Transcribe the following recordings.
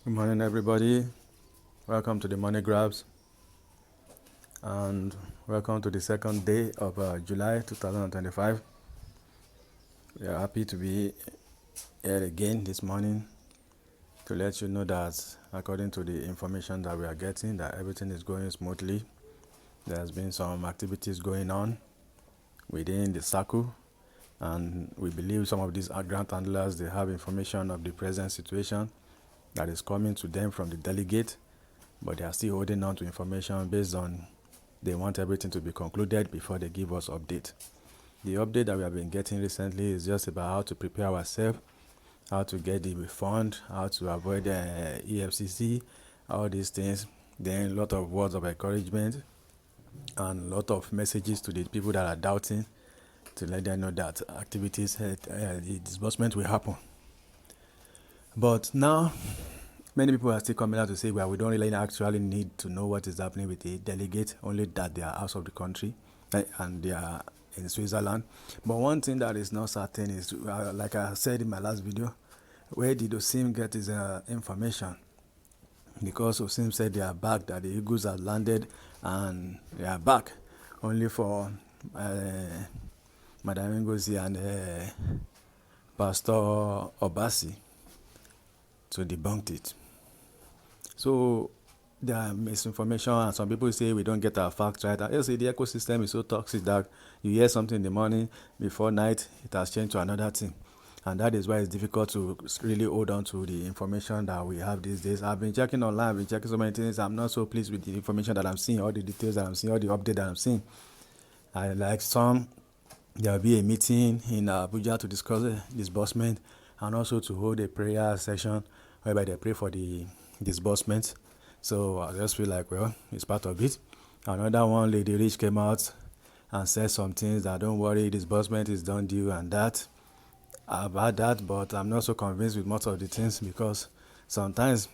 Good morning, everybody. Welcome to the Money Grabs, and welcome to the second day of July 2025. We are happy to be here again this morning to let you know that according to the information that we are getting, that everything is going smoothly. There has been some activities going on within the circle, and we believe some of these grant handlers, they have information of the present situation that is coming to them from the delegate, but they are still holding on to information based on they want everything to be concluded before they give us update. The update that we have been getting recently is just about how to prepare ourselves, how to get the refund, how to avoid EFCC, all these things. Then a lot of words of encouragement and a lot of messages to the people that are doubting to let them know that activities, the disbursement will happen. But now, many people are still coming out to say, well, we don't really actually need to know what is happening with the delegate, only that they are out of the country and they are in Switzerland. But one thing that is not certain is, like I said in my last video, where did Osim get his information? Because Osim said they are back, that the Eagles have landed and they are back, only for Madam Ngozi and Pastor Obasi to debunk it. So there are misinformation, and some people say we don't get our facts right. And say the ecosystem is so toxic that you hear something in the morning, before night it has changed to another thing, and that is why it's difficult to really hold on to the information that we have these days. I've been checking online, I've been checking so many things. I'm not so pleased with the information that I'm seeing, all the details that I'm seeing, all the update that I'm seeing. I like some. There will be a meeting in Abuja to discuss disbursement, and also to hold a prayer session whereby they pray for the disbursement. So I just feel like, well, it's part of it. Another one, Lady Rich came out and said some things that don't worry, disbursement is done due and that. I've had that, but I'm not so convinced with most of the things, because sometimes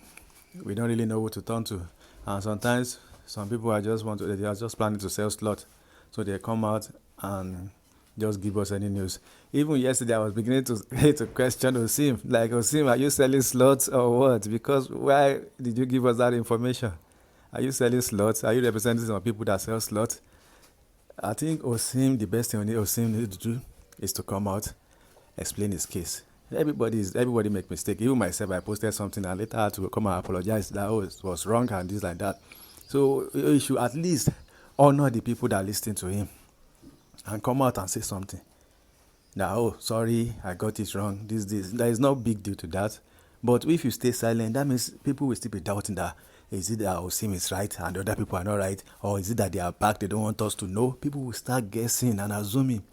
we don't really know who to turn to, and sometimes some people they are just planning to sell slot, so they come out and just give us any news. Even yesterday, I was beginning to question Osim. Like, Osim, are you selling slots or what? Because why did you give us that information? Are you selling slots? Are you representing some people that sell slots? I think Osim, the best thing Osim needs to do is to come out, explain his case. Everybody make mistake. Even myself, I posted something and later I had to come and apologize that it was wrong and this like that. So you should at least honor the people that listen to him and come out and say something. That, oh, sorry, I got it wrong. This. There is no big deal to that. But if you stay silent, that means people will still be doubting that, is it that Osim is right and the other people are not right? Or is it that they are back, they don't want us to know? People will start guessing and assuming.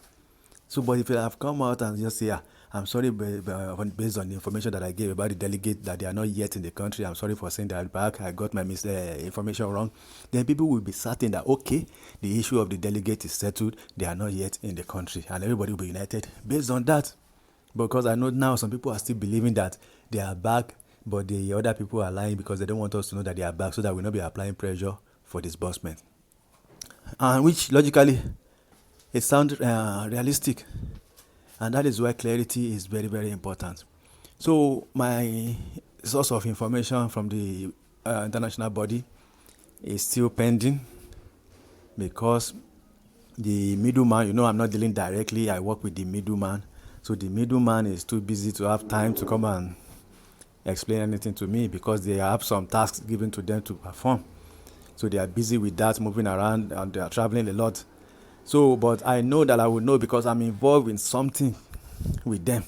So, but if you have come out and just say, yeah, I'm sorry, based on the information that I gave about the delegate, that they are not yet in the country, I'm sorry for saying that back, I got my information wrong, then people will be certain that, okay, the issue of the delegate is settled, they are not yet in the country, and everybody will be united based on that. Because I know now some people are still believing that they are back, but the other people are lying because they don't want us to know that they are back, so that we'll not be applying pressure for disbursement. And which logically, it sounds realistic, and that is why clarity is very, very important. So my source of information from the international body is still pending, because the middleman, I'm not dealing directly, I work with the middleman. So the middleman is too busy to have time to come and explain anything to me, because they have some tasks given to them to perform. So they are busy with that, moving around, and they are traveling a lot. So, but I know that I will know because I'm involved in something with them.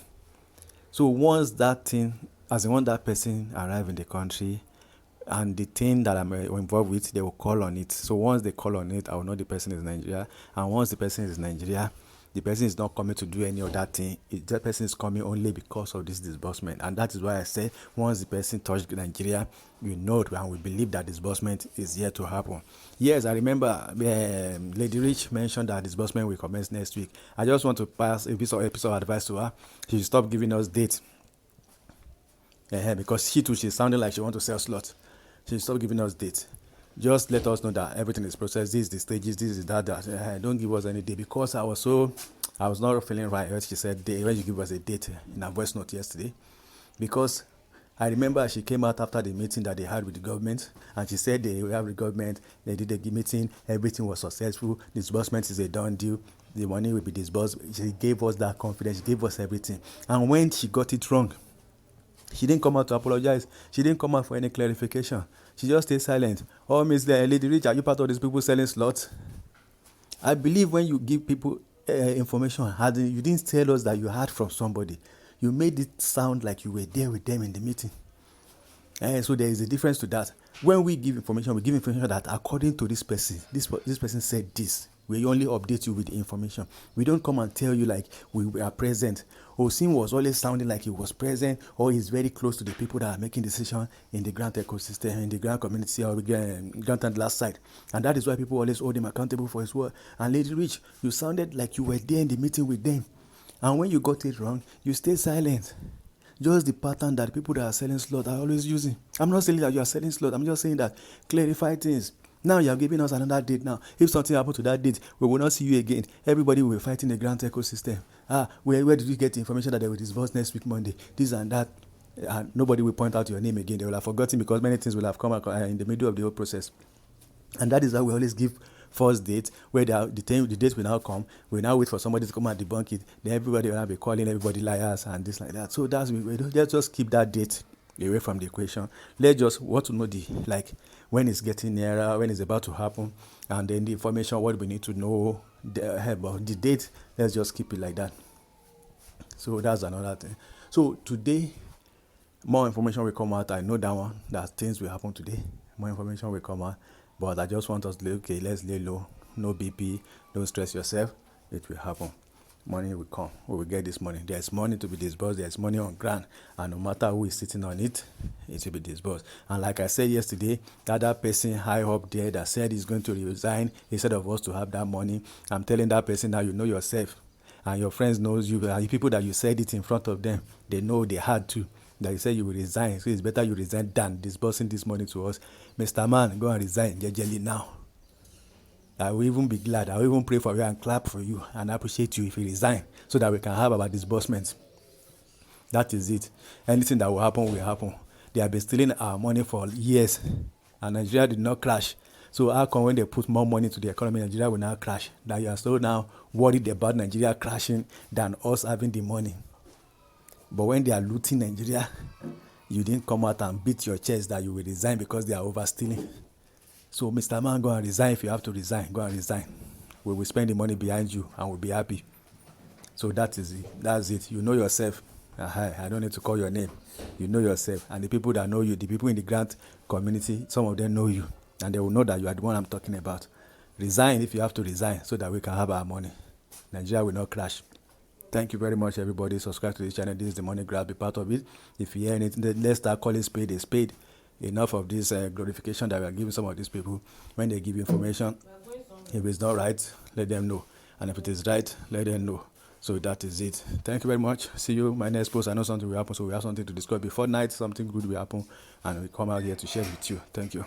So once that thing, as in when that person arrive in the country, and the thing that I'm involved with, they will call on it. So once they call on it, I will know the person is Nigeria. And once the person is Nigeria, the person is not coming to do any of that thing. That person is coming only because of this disbursement. And that is why I say, once the person touched Nigeria, we know it, and we believe that disbursement is yet to happen. Yes, I remember Lady Rich mentioned that disbursement will commence next week. I just want to pass a piece of advice to her. She should stop giving us dates. Because she's sounding like she wants to sell slots. She should stop giving us dates. Just let us know that everything is processed. This is the stages. This is that. Don't give us any date, because I was not feeling right when she said when you give us a date in her voice note yesterday, because I remember she came out after the meeting that they had with the government, and she said they have the government, they did the meeting, everything was successful, disbursement is a done deal, the money will be disbursed. She gave us that confidence, she gave us everything. And when she got it wrong, she didn't come out to apologize. She didn't come out for any clarification. She just stayed silent. Oh, Miss Lady Rich, are you part of these people selling slots? I believe when you give people information, you didn't tell us that you heard from somebody. You made it sound like you were there with them in the meeting. So there is a difference to that. When we give information, we give information that according to this person, this person said this. We only update you with the information. We don't come and tell you like we are present. Osim was always sounding like he was present, or he's very close to the people that are making decisions in the grant ecosystem, in the grant community, or grant and last side. And that is why people always hold him accountable for his work. And Lady Rich, you sounded like you were there in the meeting with them. And when you got it wrong, you stay silent. Just the pattern that people that are selling slot are always using. I'm not saying that you are selling slot. I'm just saying that clarify things. Now you are giving us another date now. If something happened to that date, we will not see you again. Everybody will be fighting the grant ecosystem. Where did you get the information that they will disburse next week Monday? This and that. Nobody will point out your name again. They will have forgotten because many things will have come in the middle of the whole process. And that is why we always give first date, where the date will now come. We now wait for somebody to come and debunk it. Then everybody will now be calling everybody liars and this like that. So let's just keep that date away from the equation. Let's just want to know when it's getting nearer, when it's about to happen, and then the information what we need to know about the date. Let's just keep it like that. So that's another thing. So today, more information will come out. I know that one, that things will happen today. More information will come out. But I just want us to let's lay low. No BP. Don't stress yourself. It will happen. Money will come. We will get this money. There's money to be disbursed. There's money on ground. And no matter who is sitting on it, it will be disbursed. And like I said yesterday, that person high up there that said he's going to resign instead of us to have that money, I'm telling that person now, you know yourself. And your friends knows you. And the people that you said it in front of them, they know they had to. That you said you will resign, so it's better you resign than disbursing this money to us. Mr. Man, go and resign jejely now. I will even be glad. I will even pray for you and clap for you and appreciate you if you resign, so that we can have our disbursements. That is it. Anything that will happen. They have been stealing our money for years, and Nigeria did not crash. So how come when they put more money to the economy, Nigeria will now crash? That you are so now worried about Nigeria crashing than us having the money. But when they are looting Nigeria, you didn't come out and beat your chest that you will resign because they are overstealing. So, Mr. Man, go and resign. If you have to resign, go and resign. We will spend the money behind you and we'll be happy. So that is it. That's it. You know yourself. I don't need to call your name. You know yourself. And the people that know you, the people in the grant community, some of them know you. And they will know that you are the one I'm talking about. Resign if you have to resign so that we can have our money. Nigeria will not crash. Thank you very much, everybody. Subscribe to this channel. This is the Money Grab. Be part of it. If you hear anything, let's start calling spade a spade. Enough of this glorification that we are giving some of these people. When they give information, if it's not right, let them know. And if it is right, let them know. So that is it. Thank you very much. See you. My next post, I know something will happen, so we have something to discuss before night. Something good will happen, and we come out here to share with you. Thank you.